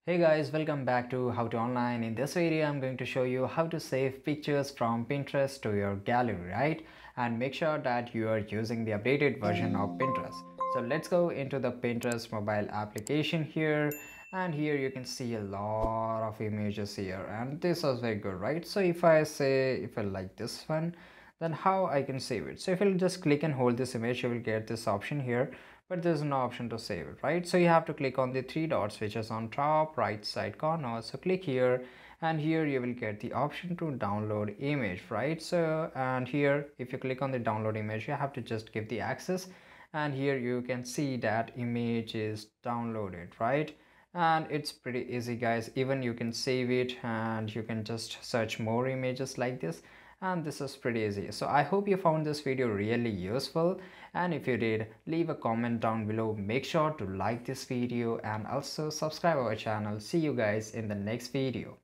Hey guys, welcome back to How to Online. In this video, I'm going to show you how to save pictures from Pinterest to your gallery, right? And make sure that you are using the updated version of Pinterest. So let's go into the Pinterest mobile application here. And here you can see a lot of images here. And this was very good, right? So if I like this one, then how I can save it? So if you'll just click and hold this image, you will get this option here, but there's no option to save it, right? So you have to click on the three dots which is on top right side corner. So click here, and here you will get the option to download image, right? So and here if you click on the download image, you have to just give the access, and here you can see that image is downloaded, right? And it's pretty easy guys. Even you can save it and you can just search more images like this, and this is pretty easy. So I hope you found this video really useful, and if you did, leave a comment down below. Make sure to like this video and also subscribe our channel. See you guys in the next video.